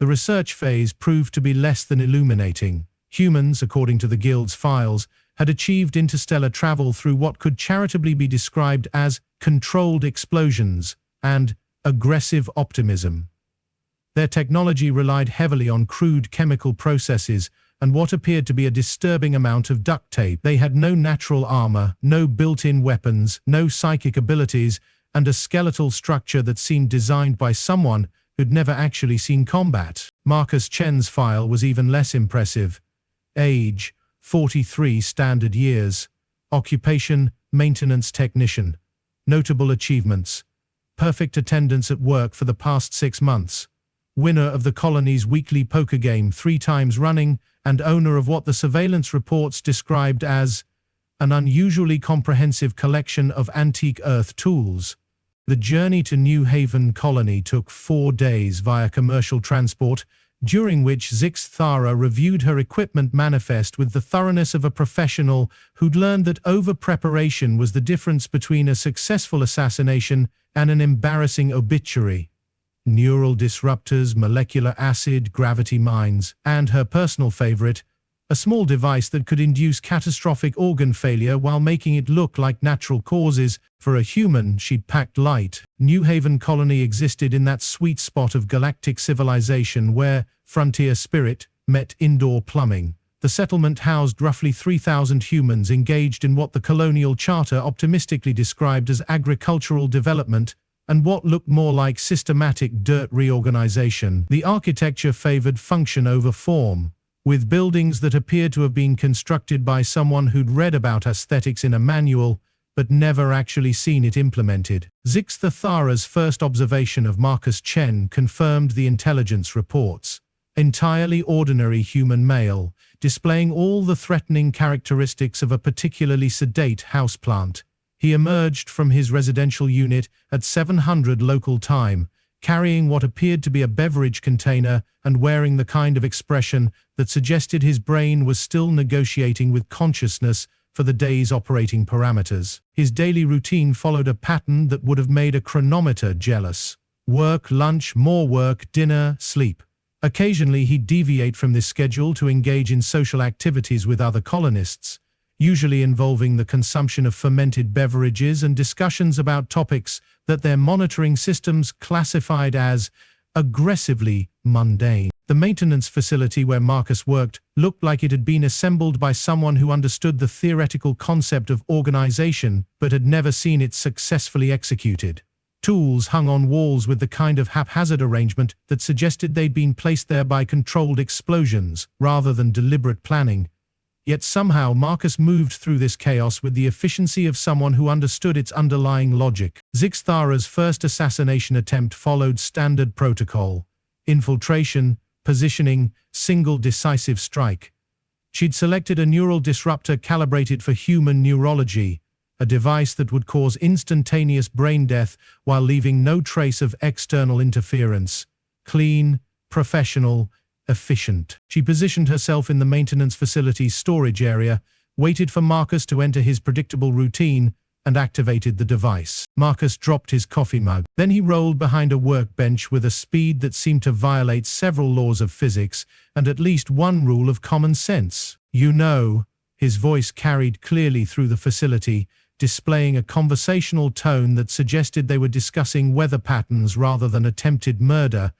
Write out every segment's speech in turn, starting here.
The research phase proved to be less than illuminating. Humans, according to the Guild's files, had achieved interstellar travel through what could charitably be described as controlled explosions and aggressive optimism. Their technology relied heavily on crude chemical processes and what appeared to be a disturbing amount of duct tape. They had no natural armor, no built-in weapons, no psychic abilities, and a skeletal structure that seemed designed by someone who'd never actually seen combat. Marcus Chen's file was even less impressive. Age, 43 standard years. Occupation, maintenance technician. Notable achievements. Perfect attendance at work for the past 6 months. Winner of the colony's weekly poker game 3 times running, and owner of what the surveillance reports described as an unusually comprehensive collection of antique Earth tools. The journey to New Haven Colony took 4 days via commercial transport, during which Zyx'thara reviewed her equipment manifest with the thoroughness of a professional who'd learned that over-preparation was the difference between a successful assassination and an embarrassing obituary. Neural disruptors, molecular acid, gravity mines, and her personal favorite, a small device that could induce catastrophic organ failure while making it look like natural causes. For a human, she'd packed light. New Haven Colony existed in that sweet spot of galactic civilization where frontier spirit met indoor plumbing. The settlement housed roughly 3,000 humans engaged in what the colonial charter optimistically described as agricultural development and what looked more like systematic dirt reorganization. The architecture favored function over form, with buildings that appeared to have been constructed by someone who'd read about aesthetics in a manual, but never actually seen it implemented. Zyx'thara's first observation of Marcus Chen confirmed the intelligence reports. Entirely ordinary human male, displaying all the threatening characteristics of a particularly sedate houseplant. He emerged from his residential unit at 700 local time, carrying what appeared to be a beverage container and wearing the kind of expression that suggested his brain was still negotiating with consciousness for the day's operating parameters. His daily routine followed a pattern that would have made a chronometer jealous. Work, lunch, more work, dinner, sleep. Occasionally he'd deviate from this schedule to engage in social activities with other colonists, usually involving the consumption of fermented beverages and discussions about topics that their monitoring systems classified as aggressively mundane. The maintenance facility where Marcus worked looked like it had been assembled by someone who understood the theoretical concept of organization but had never seen it successfully executed. Tools hung on walls with the kind of haphazard arrangement that suggested they'd been placed there by controlled explosions rather than deliberate planning. Yet somehow Marcus moved through this chaos with the efficiency of someone who understood its underlying logic. Zyx'thara's first assassination attempt followed standard protocol: infiltration, positioning, single decisive strike. She'd selected a neural disruptor calibrated for human neurology, a device that would cause instantaneous brain death while leaving no trace of external interference. Clean, professional, efficient. She positioned herself in the maintenance facility's storage area, waited for Marcus to enter his predictable routine, and activated the device. Marcus dropped his coffee mug. Then he rolled behind a workbench with a speed that seemed to violate several laws of physics and at least one rule of common sense. "You know," his voice carried clearly through the facility, displaying a conversational tone that suggested they were discussing weather patterns rather than attempted murder.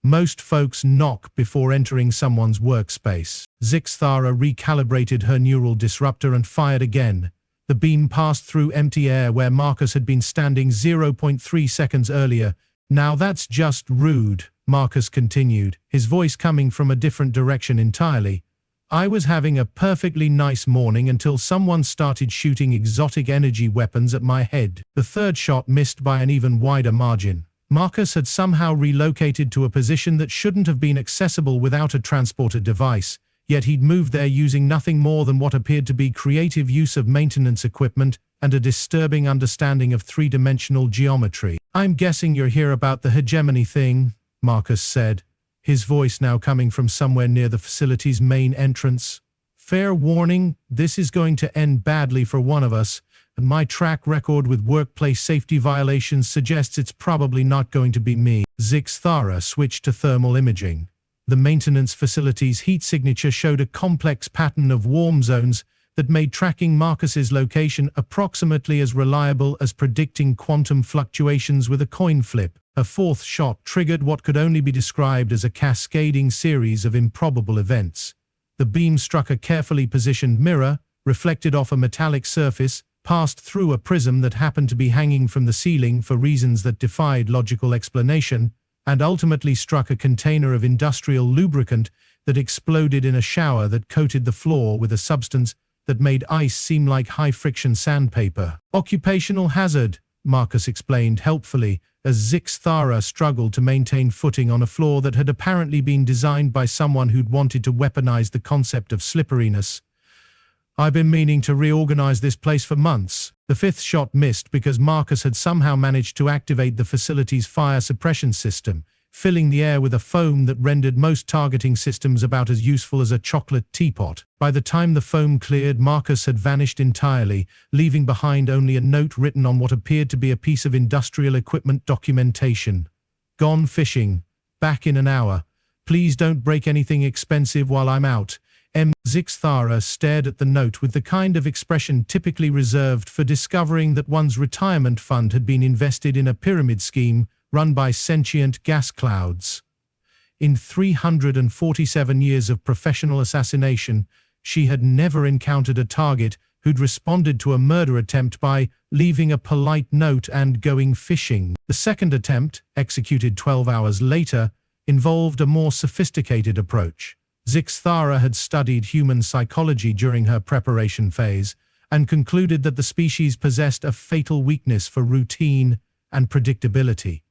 "Most folks knock before entering someone's workspace." Zyx'thara recalibrated her neural disruptor and fired again. The beam passed through empty air where Marcus had been standing 0.3 seconds earlier. "Now that's just rude," Marcus continued, his voice coming from a different direction entirely. "I was having a perfectly nice morning until someone started shooting exotic energy weapons at my head." The third shot missed by an even wider margin. Marcus had somehow relocated to a position that shouldn't have been accessible without a transporter device, yet he'd moved there using nothing more than what appeared to be creative use of maintenance equipment and a disturbing understanding of three-dimensional geometry. "I'm guessing you're here about the hegemony thing," Marcus said, his voice now coming from somewhere near the facility's main entrance. "Fair warning, this is going to end badly for one of us, and my track record with workplace safety violations suggests it's probably not going to be me. Zyx'thara switched to thermal imaging. The maintenance facility's heat signature showed a complex pattern of warm zones that made tracking Marcus's location approximately as reliable as predicting quantum fluctuations with a coin flip. A fourth shot triggered what could only be described as a cascading series of improbable events. The beam struck a carefully positioned mirror, reflected off a metallic surface, passed through a prism that happened to be hanging from the ceiling for reasons that defied logical explanation, and ultimately struck a container of industrial lubricant that exploded in a shower that coated the floor with a substance that made ice seem like high-friction sandpaper. Occupational hazard, Marcus explained helpfully, as Zyx'thara struggled to maintain footing on a floor that had apparently been designed by someone who'd wanted to weaponize the concept of slipperiness. I've been meaning to reorganize this place for months. The fifth shot missed because Marcus had somehow managed to activate the facility's fire suppression system, filling the air with a foam that rendered most targeting systems about as useful as a chocolate teapot. By the time the foam cleared, Marcus had vanished entirely, leaving behind only a note written on what appeared to be a piece of industrial equipment documentation. Gone fishing. Back in an hour. Please don't break anything expensive while I'm out. Zyx'thara stared at the note with the kind of expression typically reserved for discovering that one's retirement fund had been invested in a pyramid scheme run by sentient gas clouds. In 347 years of professional assassination, she had never encountered a target who'd responded to a murder attempt by leaving a polite note and going fishing. The second attempt, executed 12 hours later, involved a more sophisticated approach. Zyx'thara had studied human psychology during her preparation phase and concluded that the species possessed a fatal weakness for routine and predictability.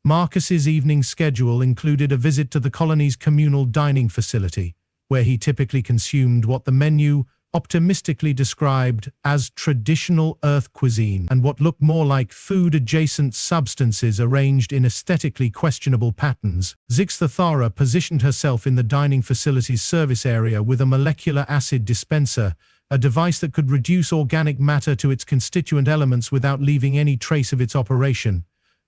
Marcus's evening schedule included a visit to the colony's communal dining facility, where he typically consumed what the menu optimistically described as traditional Earth cuisine and what looked more like food-adjacent substances arranged in aesthetically questionable patterns. Zyx'thara positioned herself in the dining facility's service area with a molecular acid dispenser, a device that could reduce organic matter to its constituent elements without leaving any trace of its operation.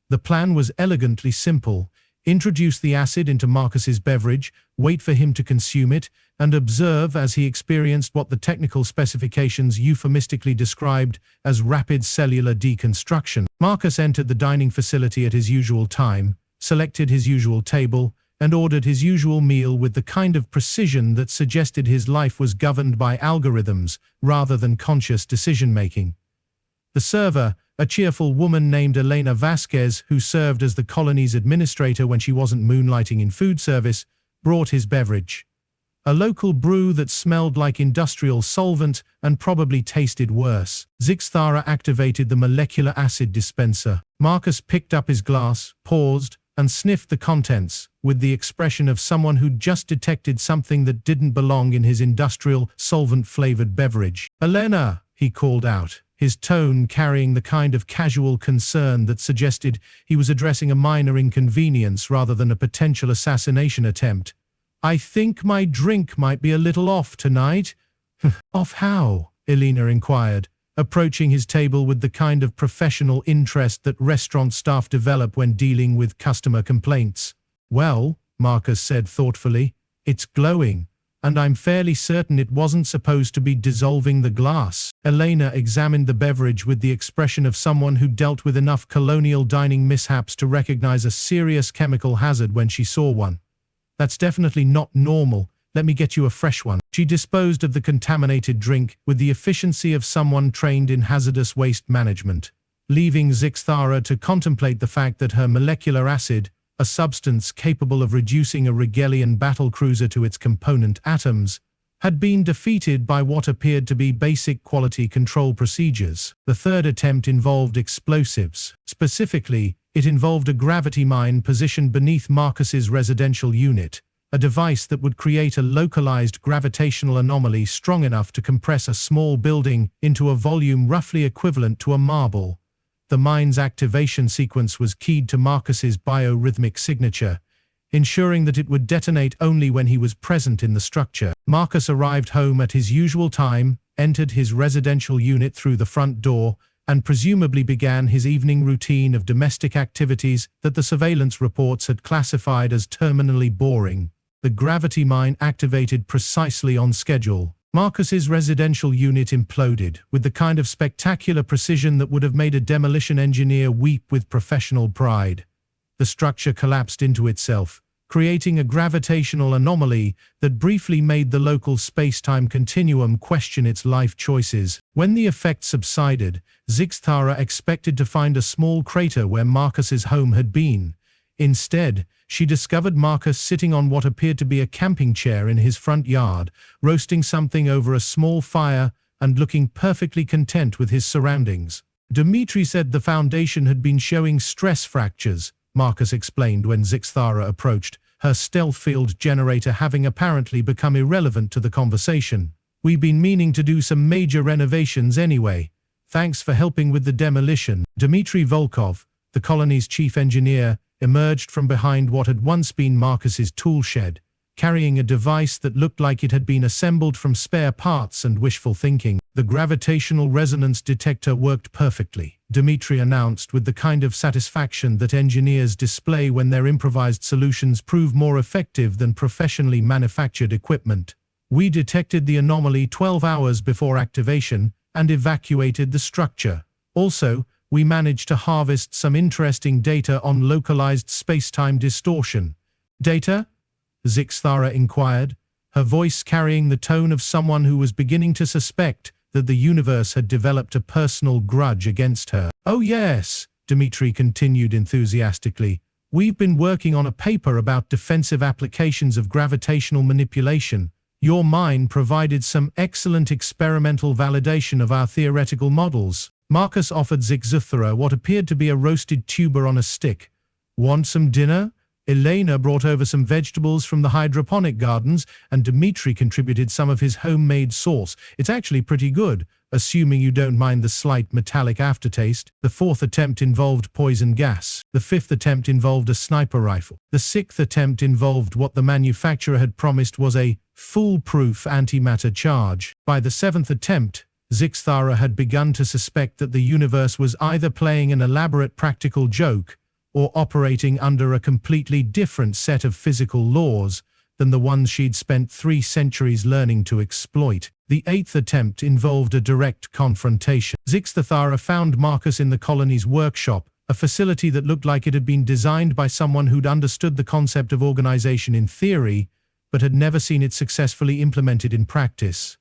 The plan was elegantly simple. Introduce the acid into Marcus's beverage, wait for him to consume it, and observe as he experienced what the technical specifications euphemistically described as rapid cellular deconstruction. Marcus entered the dining facility at his usual time, selected his usual table, and ordered his usual meal with the kind of precision that suggested his life was governed by algorithms rather than conscious decision-making. The server, a cheerful woman named Elena Vasquez, who served as the colony's administrator when she wasn't moonlighting in food service, brought his beverage. A local brew that smelled like industrial solvent and probably tasted worse. Zyx'thara activated the molecular acid dispenser. Marcus picked up his glass, paused, and sniffed the contents, with the expression of someone who'd just detected something that didn't belong in his industrial, solvent-flavored beverage. "Elena," he called out, his tone carrying the kind of casual concern that suggested he was addressing a minor inconvenience rather than a potential assassination attempt. "I think my drink might be a little off tonight." "Off how?" Elena inquired, approaching his table with the kind of professional interest that restaurant staff develop when dealing with customer complaints. "Well," Marcus said thoughtfully, "it's glowing, and I'm fairly certain it wasn't supposed to be dissolving the glass." Elena examined the beverage with the expression of someone who dealt with enough colonial dining mishaps to recognize a serious chemical hazard when she saw one. "That's definitely not normal. Let me get you a fresh one." She disposed of the contaminated drink with the efficiency of someone trained in hazardous waste management, leaving Zyx'thara to contemplate the fact that her molecular acid, a substance capable of reducing a Regelian battlecruiser to its component atoms, had been defeated by what appeared to be basic quality control procedures. The third attempt involved explosives. Specifically, it involved a gravity mine positioned beneath Marcus's residential unit, a device that would create a localized gravitational anomaly strong enough to compress a small building into a volume roughly equivalent to a marble. The mine's activation sequence was keyed to Marcus's biorhythmic signature, ensuring that it would detonate only when he was present in the structure. Marcus arrived home at his usual time, entered his residential unit through the front door, and presumably began his evening routine of domestic activities that the surveillance reports had classified as terminally boring. The gravity mine activated precisely on schedule. Marcus's residential unit imploded, with the kind of spectacular precision that would have made a demolition engineer weep with professional pride. The structure collapsed into itself, creating a gravitational anomaly that briefly made the local space-time continuum question its life choices. When the effect subsided, Zyx'thara expected to find a small crater where Marcus's home had been. Instead, she discovered Marcus sitting on what appeared to be a camping chair in his front yard, roasting something over a small fire and looking perfectly content with his surroundings. Dimitri said the Foundation had been showing stress fractures, Marcus explained when Zyx'thara approached, her stealth field generator having apparently become irrelevant to the conversation. "We've been meaning to do some major renovations anyway. Thanks for helping with the demolition." Dmitry Volkov, the colony's chief engineer, emerged from behind what had once been Marcus's tool shed, carrying a device that looked like it had been assembled from spare parts and wishful thinking. The gravitational resonance detector worked perfectly, Dmitry announced with the kind of satisfaction that engineers display when their improvised solutions prove more effective than professionally manufactured equipment. "We detected the anomaly 12 hours before activation and evacuated the structure. Also, we managed to harvest some interesting data on localized space-time distortion." "Data?" Zyx'thara inquired, her voice carrying the tone of someone who was beginning to suspect that the universe had developed a personal grudge against her. "Oh yes," Dmitry continued enthusiastically. "We've been working on a paper about defensive applications of gravitational manipulation. Your mine provided some excellent experimental validation of our theoretical models." Marcus offered Zyx'thara what appeared to be a roasted tuber on a stick. "Want some dinner?" Elena brought over some vegetables from the hydroponic gardens, and Dmitry contributed some of his homemade sauce. "It's actually pretty good, assuming you don't mind the slight metallic aftertaste." The fourth attempt involved poison gas. The fifth attempt involved a sniper rifle. The sixth attempt involved what the manufacturer had promised was a foolproof antimatter charge. By the seventh attempt, Zyx'thara had begun to suspect that the universe was either playing an elaborate practical joke or operating under a completely different set of physical laws than the ones she'd spent 3 centuries learning to exploit. The eighth attempt involved a direct confrontation. Zyx'thara found Marcus in the colony's workshop, a facility that looked like it had been designed by someone who'd understood the concept of organization in theory, but had never seen it successfully implemented in practice.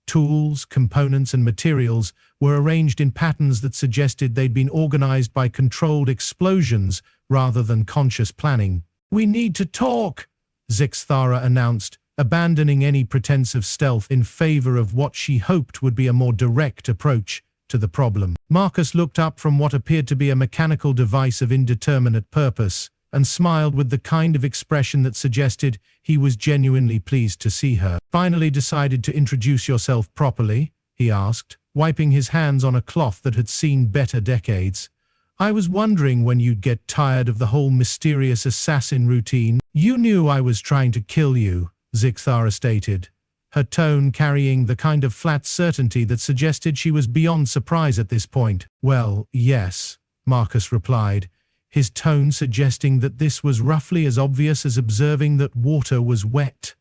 Tools, components, and materials were arranged in patterns that suggested they'd been organized by controlled explosions rather than conscious planning. "We need to talk," Zyx'thara announced, abandoning any pretense of stealth in favor of what she hoped would be a more direct approach to the problem. Marcus looked up from what appeared to be a mechanical device of indeterminate purpose and smiled with the kind of expression that suggested he was genuinely pleased to see her. "Finally decided to introduce yourself properly?" he asked, wiping his hands on a cloth that had seen better decades. "I was wondering when you'd get tired of the whole mysterious assassin routine." "You knew I was trying to kill you," Zyx'thara stated, her tone carrying the kind of flat certainty that suggested she was beyond surprise at this point. "Well, yes," Marcus replied, his tone suggesting that this was roughly as obvious as observing that water was wet.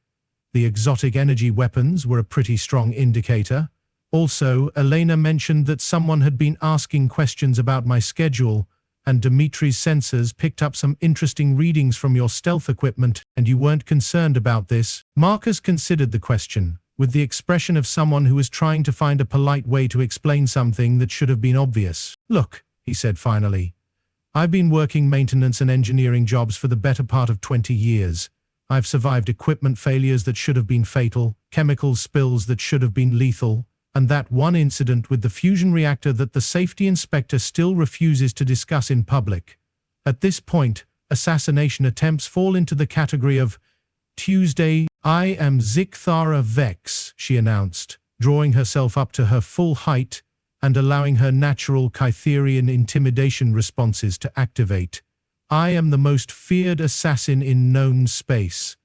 The exotic energy weapons were a pretty strong indicator. Also, Elena mentioned that someone had been asking questions about my schedule, and Dimitri's sensors picked up some interesting readings from your stealth equipment, and you weren't concerned about this. Marcus considered the question, with the expression of someone who was trying to find a polite way to explain something that should have been obvious. "Look," he said finally, "I've been working maintenance and engineering jobs for the better part of 20 years. I've survived equipment failures that should have been fatal, chemical spills that should have been lethal, and that one incident with the fusion reactor that the safety inspector still refuses to discuss in public. At this point, assassination attempts fall into the category of Tuesday. I am Zyx'thara Vex," she announced, drawing herself up to her full height and allowing her natural Kytherian intimidation responses to activate. "I am the most feared assassin in known space.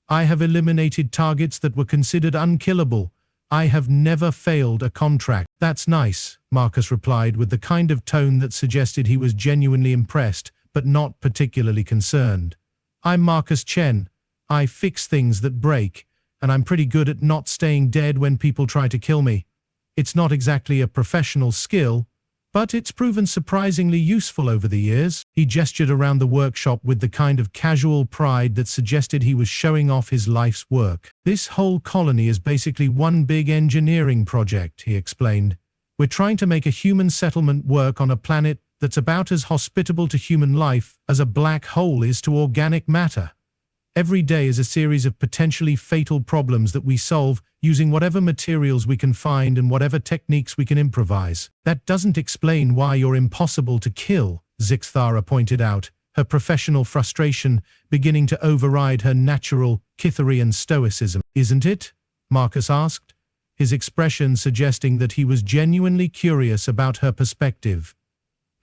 I have eliminated targets that were considered unkillable. I have never failed a contract. That's nice, Marcus replied with the kind of tone that suggested he was genuinely impressed, but not particularly concerned. I'm Marcus Chen. I fix things that break, and I'm pretty good at not staying dead when people try to kill me. It's not exactly a professional skill, but it's proven surprisingly useful over the years. He gestured around the workshop with the kind of casual pride that suggested he was showing off his life's work. This whole colony is basically one big engineering project, he explained. We're trying to make a human settlement work on a planet that's about as hospitable to human life as a black hole is to organic matter. Every day is a series of potentially fatal problems that we solve using whatever materials we can find and whatever techniques we can improvise. That doesn't explain why you're impossible to kill, Zyx'thara pointed out, her professional frustration beginning to override her natural Cytherean stoicism. Isn't it? Marcus asked, his expression suggesting that he was genuinely curious about her perspective.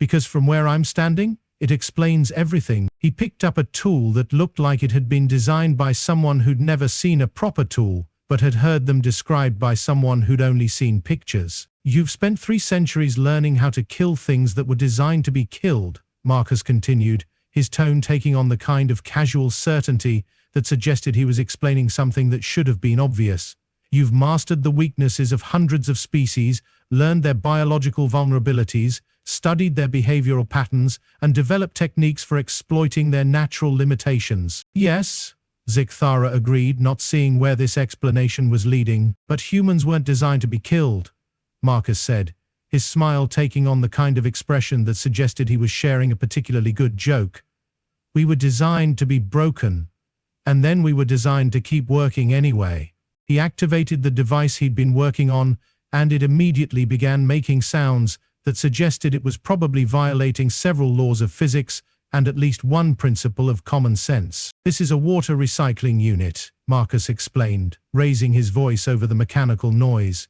Because from where I'm standing, it explains everything. He picked up a tool that looked like it had been designed by someone who'd never seen a proper tool, but had heard them described by someone who'd only seen pictures. You've spent 3 centuries learning how to kill things that were designed to be killed, Marcus continued, his tone taking on the kind of casual certainty that suggested he was explaining something that should have been obvious. You've mastered the weaknesses of hundreds of species, learned their biological vulnerabilities, studied their behavioral patterns, and developed techniques for exploiting their natural limitations. Yes, Zyx'thara agreed, not seeing where this explanation was leading. But humans weren't designed to be killed, Marcus said, his smile taking on the kind of expression that suggested he was sharing a particularly good joke. We were designed to be broken, and then we were designed to keep working anyway. He activated the device he'd been working on, and it immediately began making sounds that suggested it was probably violating several laws of physics and at least one principle of common sense. This is a water recycling unit, Marcus explained, raising his voice over the mechanical noise.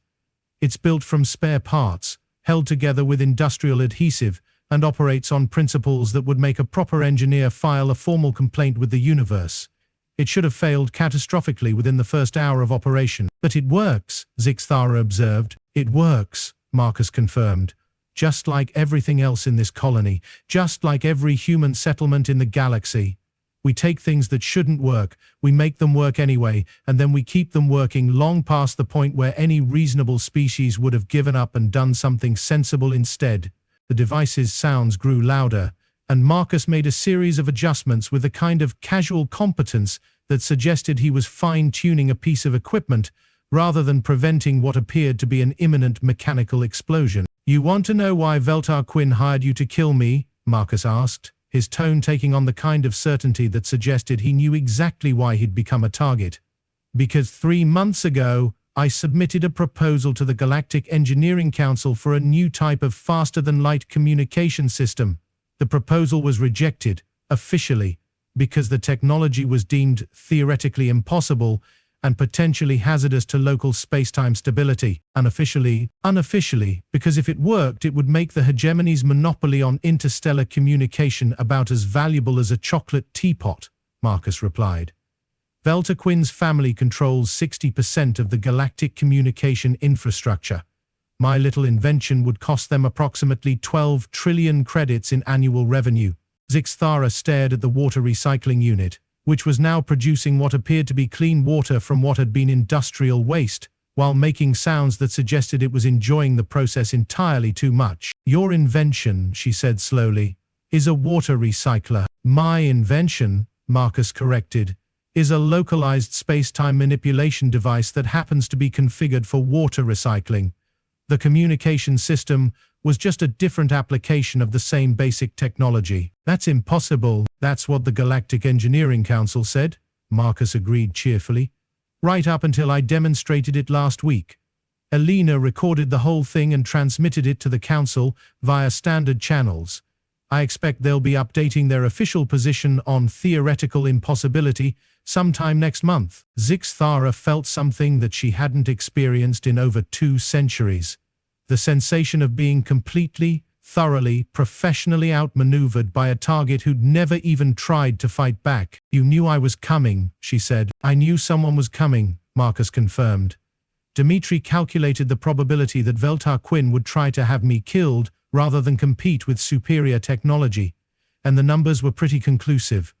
It's built from spare parts, held together with industrial adhesive, and operates on principles that would make a proper engineer file a formal complaint with the universe. It should have failed catastrophically within the first hour of operation. But it works, Zyx'thara observed. It works, Marcus confirmed. Just like everything else in this colony, just like every human settlement in the galaxy. We take things that shouldn't work, we make them work anyway, and then we keep them working long past the point where any reasonable species would have given up and done something sensible instead. The device's sounds grew louder, and Marcus made a series of adjustments with a kind of casual competence that suggested he was fine-tuning a piece of equipment rather than preventing what appeared to be an imminent mechanical explosion. You want to know why Veltar Quinn hired you to kill me? Marcus asked, his tone taking on the kind of certainty that suggested he knew exactly why he'd become a target. Because 3 months ago, I submitted a proposal to the Galactic Engineering Council for a new type of faster-than-light communication system. The proposal was rejected, officially, because the technology was deemed theoretically impossible and potentially hazardous to local space-time stability. Unofficially, because if it worked, it would make the hegemony's monopoly on interstellar communication about as valuable as a chocolate teapot, Marcus replied. Veltar Quinn's family controls 60% of the galactic communication infrastructure. My little invention would cost them approximately 12 trillion credits in annual revenue. Zyx'thara stared at the water recycling unit, which was now producing what appeared to be clean water from what had been industrial waste, while making sounds that suggested it was enjoying the process entirely too much. Your invention, she said slowly, is a water recycler. My invention, Marcus corrected, is a localized space-time manipulation device that happens to be configured for water recycling. The communication system was just a different application of the same basic technology. That's impossible. That's what the Galactic Engineering Council said, Marcus agreed cheerfully. Right up until I demonstrated it last week. Elena recorded the whole thing and transmitted it to the Council via standard channels. I expect they'll be updating their official position on theoretical impossibility sometime next month. Zyx'thara felt something that she hadn't experienced in over 2 centuries. The sensation of being completely, thoroughly, professionally outmaneuvered by a target who'd never even tried to fight back. You knew I was coming, she said. I knew someone was coming, Marcus confirmed. Dimitri calculated the probability that Veltar Quinn would try to have me killed rather than compete with superior technology, and the numbers were pretty conclusive.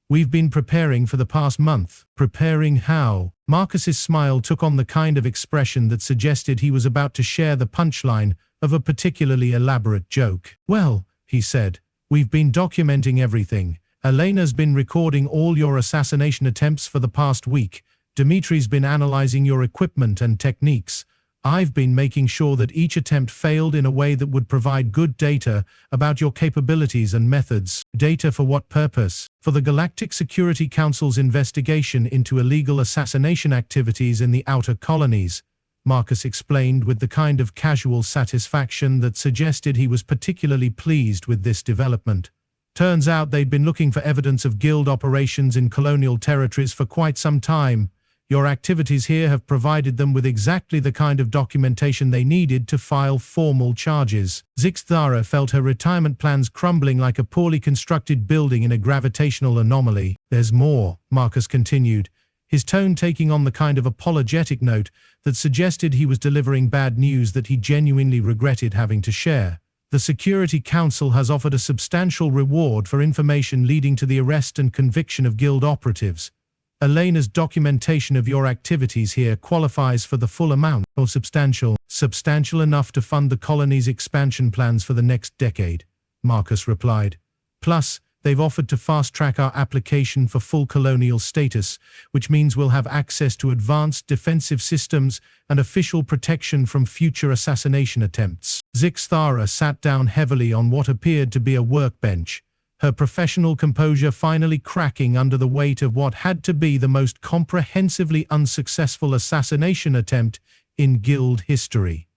We've been preparing for the past month. Preparing how? Marcus's smile took on the kind of expression that suggested he was about to share the punchline of a particularly elaborate joke. Well, he said, we've been documenting everything. Elena's been recording all your assassination attempts for the past week. Dimitri's been analyzing your equipment and techniques. I've been making sure that each attempt failed in a way that would provide good data about your capabilities and methods. Data for what purpose? For the Galactic Security Council's investigation into illegal assassination activities in the outer colonies, Marcus explained with the kind of casual satisfaction that suggested he was particularly pleased with this development. Turns out they'd been looking for evidence of guild operations in colonial territories for quite some time. Your activities here have provided them with exactly the kind of documentation they needed to file formal charges. Zyx'thara felt her retirement plans crumbling like a poorly constructed building in a gravitational anomaly. There's more, Marcus continued, his tone taking on the kind of apologetic note that suggested he was delivering bad news that he genuinely regretted having to share. The Security Council has offered a substantial reward for information leading to the arrest and conviction of guild operatives. Elena's documentation of your activities here qualifies for the full amount, or substantial enough to fund the colony's expansion plans for the next decade, Marcus replied. Plus, they've offered to fast-track our application for full colonial status, which means we'll have access to advanced defensive systems and official protection from future assassination attempts. Zyx'thara sat down heavily on what appeared to be a workbench, her professional composure finally cracking under the weight of what had to be the most comprehensively unsuccessful assassination attempt in guild history.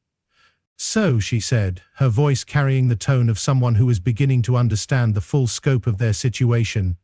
So, she said, her voice carrying the tone of someone who is beginning to understand the full scope of their situation,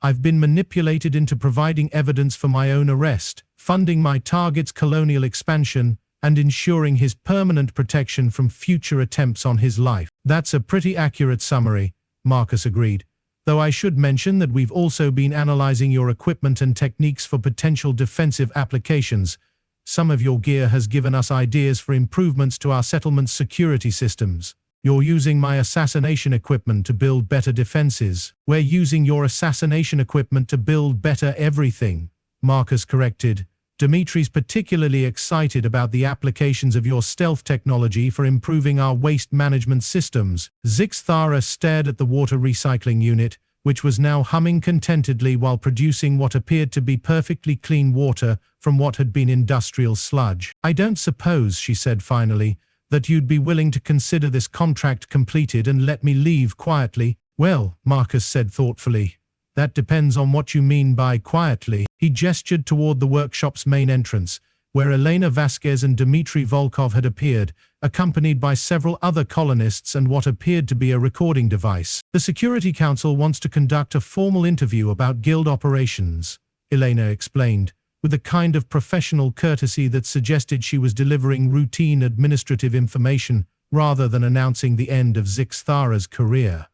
I've been manipulated into providing evidence for my own arrest, funding my target's colonial expansion, and ensuring his permanent protection from future attempts on his life. That's a pretty accurate summary, Marcus agreed, though I should mention that we've also been analyzing your equipment and techniques for potential defensive applications. Some of your gear has given us ideas for improvements to our settlement's security systems. You're using my assassination equipment to build better defenses. We're using your assassination equipment to build better everything, Marcus corrected. Dimitri's particularly excited about the applications of your stealth technology for improving our waste management systems. Zyx'thara stared at the water recycling unit, which was now humming contentedly while producing what appeared to be perfectly clean water from what had been industrial sludge. I don't suppose, she said finally, that you'd be willing to consider this contract completed and let me leave quietly. Well, Marcus said thoughtfully, that depends on what you mean by quietly. He gestured toward the workshop's main entrance, where Elena Vasquez and Dmitri Volkov had appeared, accompanied by several other colonists and what appeared to be a recording device. The Security Council wants to conduct a formal interview about guild operations, Elena explained, with a kind of professional courtesy that suggested she was delivering routine administrative information rather than announcing the end of Zyx'thara's career.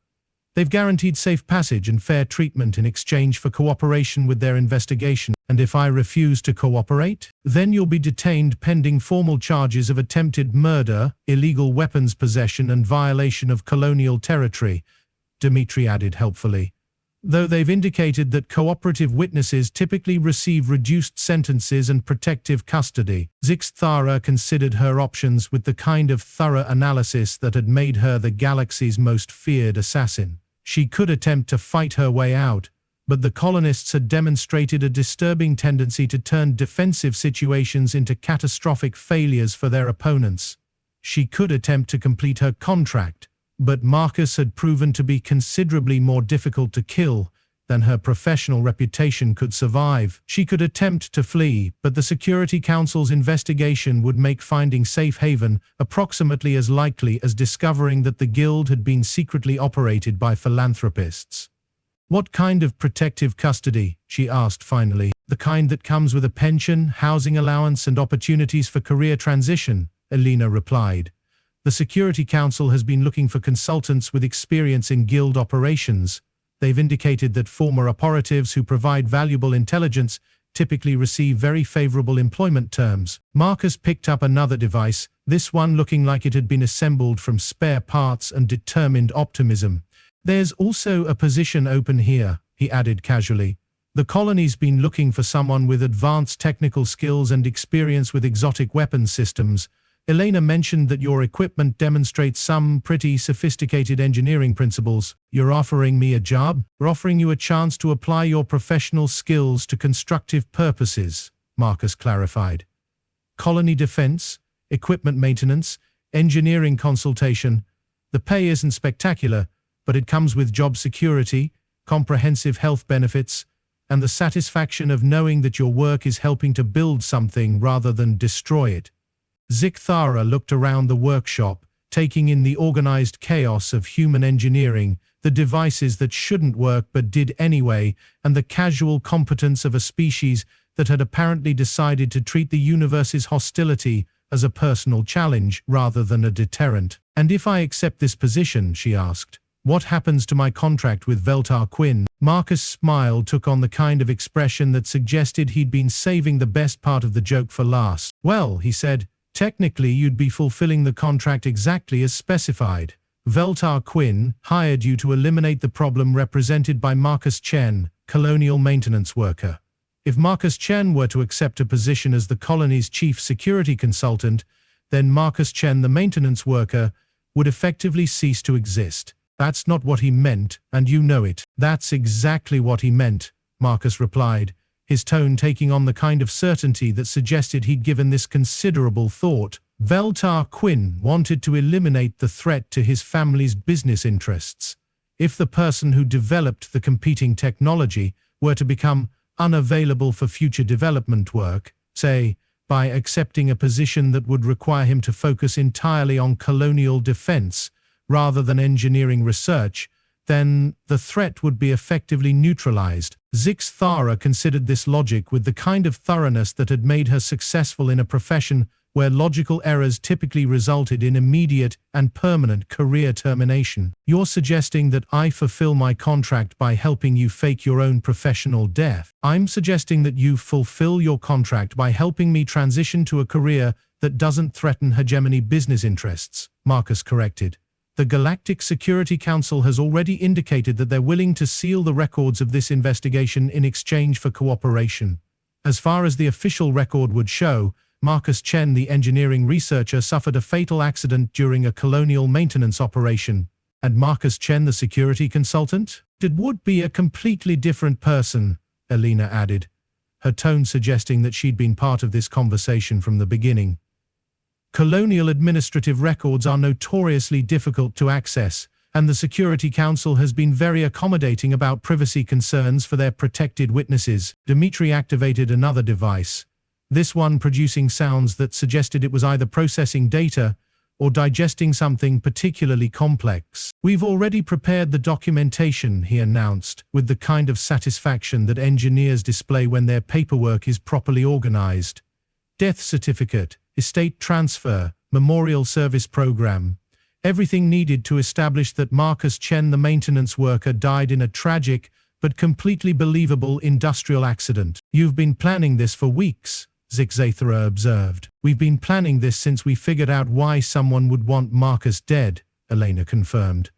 They've guaranteed safe passage and fair treatment in exchange for cooperation with their investigation, and if I refuse to cooperate, then you'll be detained pending formal charges of attempted murder, illegal weapons possession and violation of colonial territory, Dmitri added helpfully. Though they've indicated that cooperative witnesses typically receive reduced sentences and protective custody, Zyx'thara considered her options with the kind of thorough analysis that had made her the galaxy's most feared assassin. She could attempt to fight her way out, but the colonists had demonstrated a disturbing tendency to turn defensive situations into catastrophic failures for their opponents. She could attempt to complete her contract, but Marcus had proven to be considerably more difficult to kill than her professional reputation could survive. She could attempt to flee, but the Security Council's investigation would make finding safe haven approximately as likely as discovering that the guild had been secretly operated by philanthropists. What kind of protective custody? She asked finally. The kind that comes with a pension, housing allowance, and opportunities for career transition, Elena replied. The Security Council has been looking for consultants with experience in guild operations. They've indicated that former operatives who provide valuable intelligence typically receive very favorable employment terms. Marcus picked up another device, this one looking like it had been assembled from spare parts and determined optimism. There's also a position open here, he added casually. The colony's been looking for someone with advanced technical skills and experience with exotic weapons systems. Elena mentioned that your equipment demonstrates some pretty sophisticated engineering principles. You're offering me a job? We're offering you a chance to apply your professional skills to constructive purposes, Marcus clarified. Colony defense, equipment maintenance, engineering consultation. The pay isn't spectacular, but it comes with job security, comprehensive health benefits, and the satisfaction of knowing that your work is helping to build something rather than destroy it. Zyx'thara looked around the workshop, taking in the organized chaos of human engineering, the devices that shouldn't work but did anyway, and the casual competence of a species that had apparently decided to treat the universe's hostility as a personal challenge rather than a deterrent. "And if I accept this position," she asked, "what happens to my contract with Veltar Quinn?" Marcus' smile took on the kind of expression that suggested he'd been saving the best part of the joke for last. "Well," he said, "technically you'd be fulfilling the contract exactly as specified. Veltar Quinn hired you to eliminate the problem represented by Marcus Chen, colonial maintenance worker. If Marcus Chen were to accept a position as the colony's chief security consultant, then Marcus Chen, the maintenance worker, would effectively cease to exist. That's not what he meant, and you know it." "That's exactly what he meant," Marcus replied, his tone taking on the kind of certainty that suggested he'd given this considerable thought. Veltar Quinn wanted to eliminate the threat to his family's business interests. If the person who developed the competing technology were to become unavailable for future development work, say, by accepting a position that would require him to focus entirely on colonial defense rather than engineering research, then the threat would be effectively neutralized. Zyx'thara considered this logic with the kind of thoroughness that had made her successful in a profession where logical errors typically resulted in immediate and permanent career termination. "You're suggesting that I fulfill my contract by helping you fake your own professional death." "I'm suggesting that you fulfill your contract by helping me transition to a career that doesn't threaten hegemony business interests," Marcus corrected. "The Galactic Security Council has already indicated that they're willing to seal the records of this investigation in exchange for cooperation. As far as the official record would show, Marcus Chen, the engineering researcher, suffered a fatal accident during a colonial maintenance operation. And Marcus Chen, the security consultant? It would be a completely different person," Elena added, her tone suggesting that she'd been part of this conversation from the beginning. "Colonial administrative records are notoriously difficult to access, and the Security Council has been very accommodating about privacy concerns for their protected witnesses." Dmitri activated another device, this one producing sounds that suggested it was either processing data or digesting something particularly complex. "We've already prepared the documentation," he announced, with the kind of satisfaction that engineers display when their paperwork is properly organized. "Death certificate, estate transfer, memorial service program. Everything needed to establish that Marcus Chen, the maintenance worker, died in a tragic but completely believable industrial accident." "You've been planning this for weeks," Zyx'thara observed. "We've been planning this since we figured out why someone would want Marcus dead," Elena confirmed.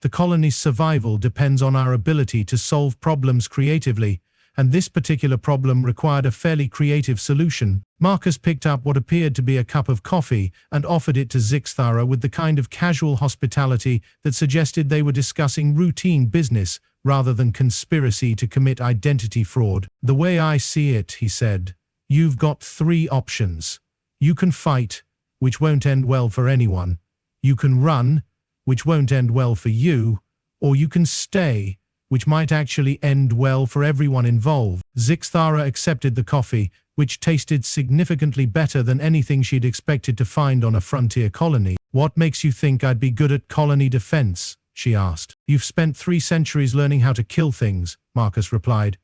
"The colony's survival depends on our ability to solve problems creatively, and this particular problem required a fairly creative solution." Marcus picked up what appeared to be a cup of coffee and offered it to Zyx'thara with the kind of casual hospitality that suggested they were discussing routine business rather than conspiracy to commit identity fraud. "The way I see it," he said, "you've got three options. You can fight, which won't end well for anyone. You can run, which won't end well for you. Or you can stay, which might actually end well for everyone involved." Zyx'thara accepted the coffee, which tasted significantly better than anything she'd expected to find on a frontier colony. "What makes you think I'd be good at colony defense?" she asked. "You've spent 3 centuries learning how to kill things," Marcus replied.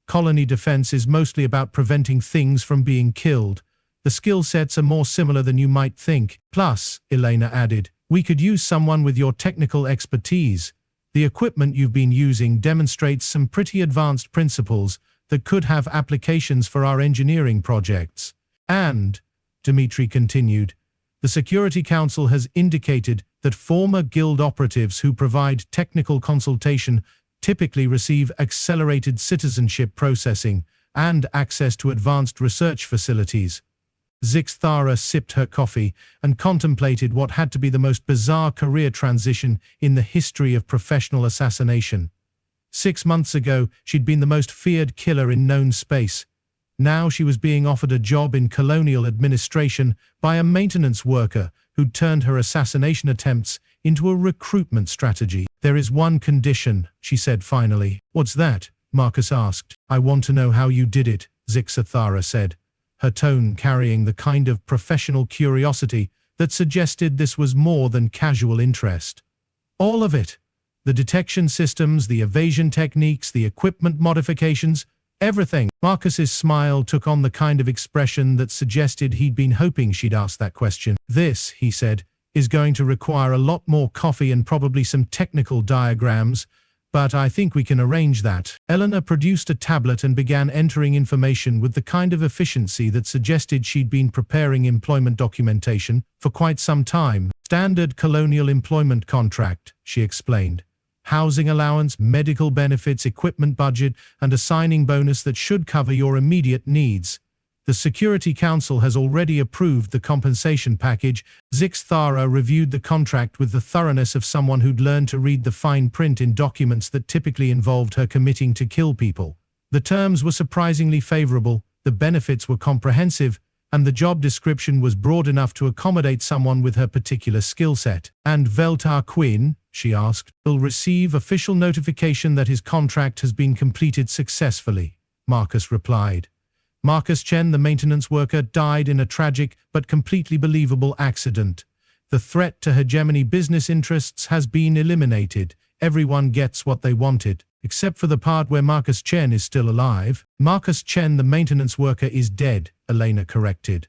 "Colony defense is mostly about preventing things from being killed. The skill sets are more similar than you might think. Plus," Elena added, "we could use someone with your technical expertise. The equipment you've been using demonstrates some pretty advanced principles that could have applications for our engineering projects. And, Dmitri continued, the Security Council has indicated that former guild operatives who provide technical consultation typically receive accelerated citizenship processing and access to advanced research facilities. Zyx'thara sipped her coffee and contemplated what had to be the most bizarre career transition in the history of professional assassination. 6 months ago, she'd been the most feared killer in known space. Now she was being offered a job in colonial administration by a maintenance worker who'd turned her assassination attempts into a recruitment strategy. "There is one condition," she said finally. "What's that?" Marcus asked. "I want to know how you did it," Zyx'thara said, her tone carrying the kind of professional curiosity that suggested this was more than casual interest. "All of it. The detection systems, the evasion techniques, the equipment modifications, everything." Marcus's smile took on the kind of expression that suggested he'd been hoping she'd ask that question. "This," he said, "is going to require a lot more coffee and probably some technical diagrams, but I think we can arrange that." Eleanor produced a tablet and began entering information with the kind of efficiency that suggested she'd been preparing employment documentation for quite some time. "Standard colonial employment contract," she explained. "Housing allowance, medical benefits, equipment budget, and a signing bonus that should cover your immediate needs. The Security Council has already approved the compensation package." Zyx'thara reviewed the contract with the thoroughness of someone who'd learned to read the fine print in documents that typically involved her committing to kill people. The terms were surprisingly favorable, the benefits were comprehensive, and the job description was broad enough to accommodate someone with her particular skill set. "And Veltar Quinn," she asked, "will receive official notification that his contract has been completed successfully," Marcus replied. Marcus Chen, the maintenance worker, died in a tragic but completely believable accident. The threat to hegemony business interests has been eliminated. Everyone gets what they wanted, except for the part where Marcus Chen is still alive. "Marcus Chen, the maintenance worker, is dead," Elena corrected.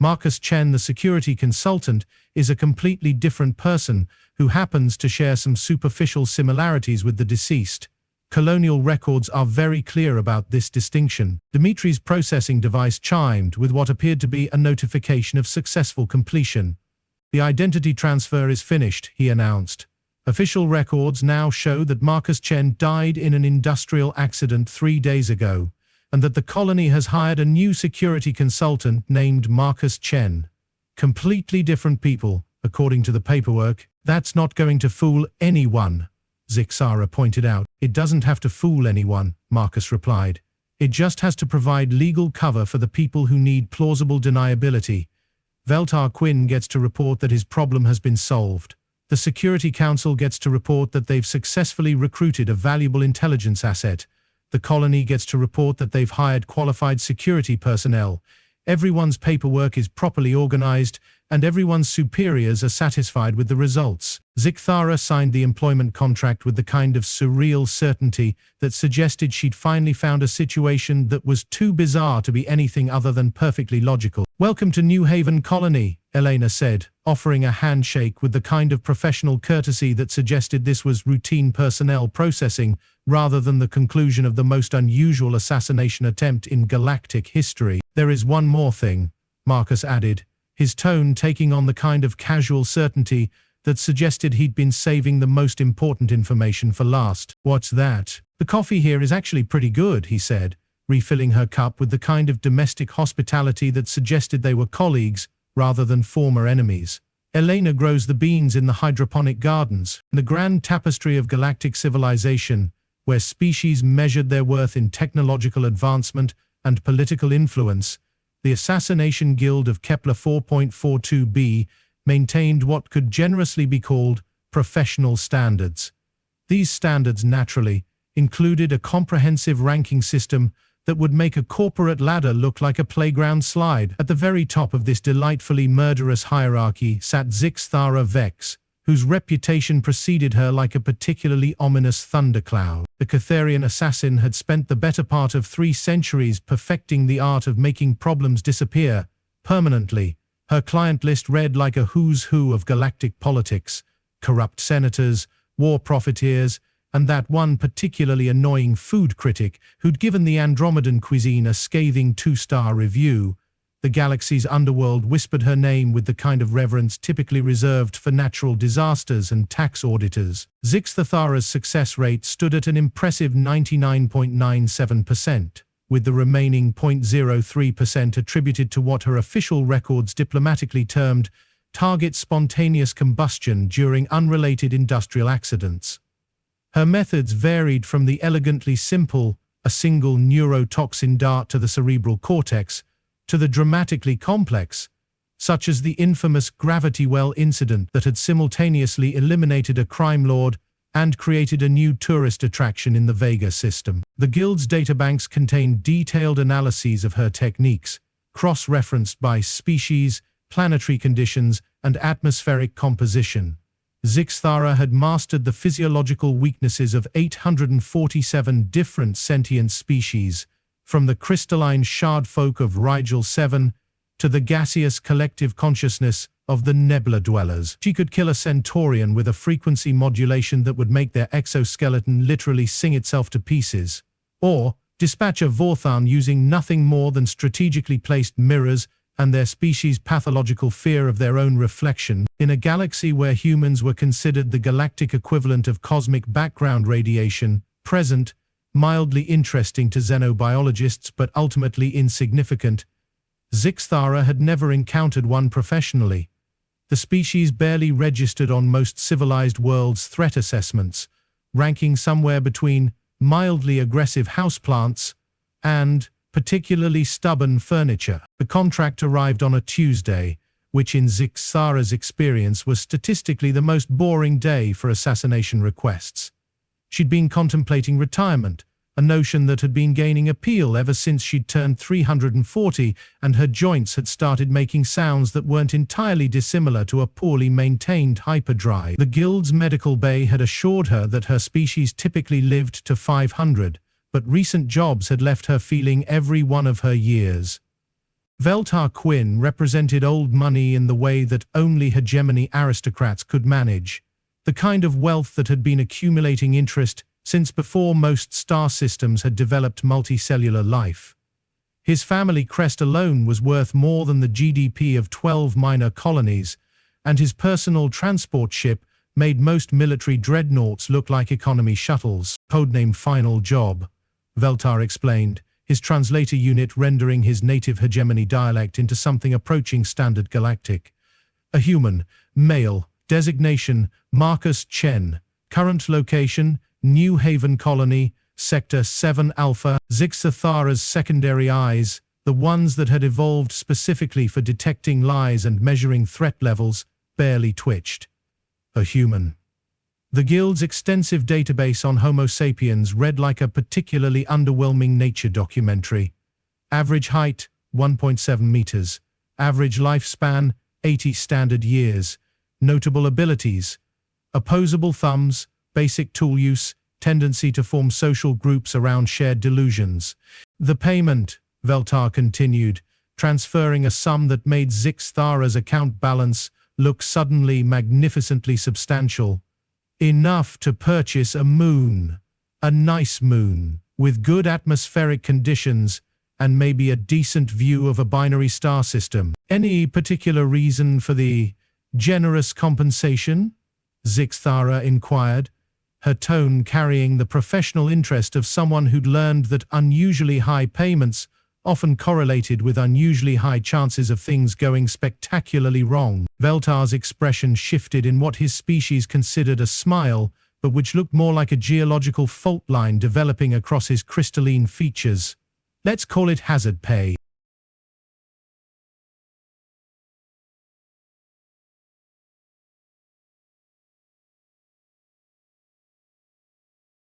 Marcus Chen, the security consultant, is a completely different person who happens to share some superficial similarities with the deceased. Colonial records are very clear about this distinction. Dimitri's processing device chimed with what appeared to be a notification of successful completion. "The identity transfer is finished," he announced. "Official records now show that Marcus Chen died in an industrial accident 3 days ago, and that the colony has hired a new security consultant named Marcus Chen. Completely different people, according to the paperwork. That's not going to fool anyone," Zyx'thara pointed out. "It doesn't have to fool anyone," Marcus replied. "It just has to provide legal cover for the people who need plausible deniability. Veltar Quinn gets to report that his problem has been solved. The Security Council gets to report that they've successfully recruited a valuable intelligence asset. The colony gets to report that they've hired qualified security personnel. Everyone's paperwork is properly organized, and everyone's superiors are satisfied with the results." Zyx'thara signed the employment contract with the kind of surreal certainty that suggested she'd finally found a situation that was too bizarre to be anything other than perfectly logical. "Welcome to New Haven Colony," Elena said, offering a handshake with the kind of professional courtesy that suggested this was routine personnel processing rather than the conclusion of the most unusual assassination attempt in Galactic history. "There is one more thing," Marcus added, his tone taking on the kind of casual certainty that suggested he'd been saving the most important information for last. "What's that?" "The coffee here is actually pretty good," he said, refilling her cup with the kind of domestic hospitality that suggested they were colleagues rather than former enemies. "Elena grows the beans in the hydroponic gardens, the grand tapestry of galactic civilization, where species measured their worth in technological advancement and political influence. The Assassination Guild of Kepler 4.42b maintained what could generously be called professional standards. These standards naturally included a comprehensive ranking system that would make a corporate ladder look like a playground slide. At the very top of this delightfully murderous hierarchy sat Zyx'thara Vex, whose reputation preceded her like a particularly ominous thundercloud. The Catharian assassin had spent the better part of 3 centuries perfecting the art of making problems disappear permanently. Her client list read like a who's who of galactic politics: corrupt senators, war profiteers, and that one particularly annoying food critic who'd given the Andromedan cuisine a scathing 2-star review. The galaxy's underworld whispered her name with the kind of reverence typically reserved for natural disasters and tax auditors. Zyx'thara's success rate stood at an impressive 99.97%, with the remaining 0.03% attributed to what her official records diplomatically termed target spontaneous combustion during unrelated industrial accidents. Her methods varied from the elegantly simple, a single neurotoxin dart to the cerebral cortex, to the dramatically complex, such as the infamous gravity well incident that had simultaneously eliminated a crime lord and created a new tourist attraction in the Vega system. The Guild's databanks contain detailed analyses of her techniques, cross-referenced by species, planetary conditions, and atmospheric composition. Zyx'thara had mastered the physiological weaknesses of 847 different sentient species, from the crystalline shard folk of Rigel 7 to the gaseous collective consciousness of the Nebula Dwellers. She could kill a Centaurian with a frequency modulation that would make their exoskeleton literally sing itself to pieces, or dispatch a Vorthan using nothing more than strategically placed mirrors and their species' pathological fear of their own reflection. In a galaxy where humans were considered the galactic equivalent of cosmic background radiation, present, mildly interesting to xenobiologists but ultimately insignificant, Zyx'thara had never encountered one professionally. The species barely registered on most civilized worlds' threat assessments, ranking somewhere between mildly aggressive houseplants and particularly stubborn furniture. The contract arrived on a Tuesday, which in Zyx'thara's experience was statistically the most boring day for assassination requests. She'd been contemplating retirement, a notion that had been gaining appeal ever since she'd turned 340 and her joints had started making sounds that weren't entirely dissimilar to a poorly maintained hyperdrive. The Guild's medical bay had assured her that her species typically lived to 500, but recent jobs had left her feeling every one of her years. Veltar Quinn represented old money in the way that only hegemony aristocrats could manage, the kind of wealth that had been accumulating interest since before most star systems had developed multicellular life. His family crest alone was worth more than the GDP of 12 minor colonies, and his personal transport ship made most military dreadnoughts look like economy shuttles. Codename Final Job, Veltar explained, his translator unit rendering his native hegemony dialect into something approaching standard Galactic. A human, male, designation, Marcus Chen, current location, New Haven Colony, Sector 7 Alpha. Zyx'thara's secondary eyes, the ones that had evolved specifically for detecting lies and measuring threat levels, barely twitched. A human. The Guild's extensive database on Homo sapiens read like a particularly underwhelming nature documentary. Average height, 1.7 meters. Average lifespan, 80 standard years. Notable abilities: opposable thumbs, basic tool use, tendency to form social groups around shared delusions. The payment, Veltar continued, transferring a sum that made Zyx'thara's account balance look suddenly magnificently substantial. Enough to purchase a moon. A nice moon, with good atmospheric conditions, and maybe a decent view of a binary star system. Any particular reason for the generous compensation? Zyx'thara inquired, her tone carrying the professional interest of someone who'd learned that unusually high payments often correlated with unusually high chances of things going spectacularly wrong. Veltar's expression shifted in what his species considered a smile, but which looked more like a geological fault line developing across his crystalline features. Let's call it hazard pay.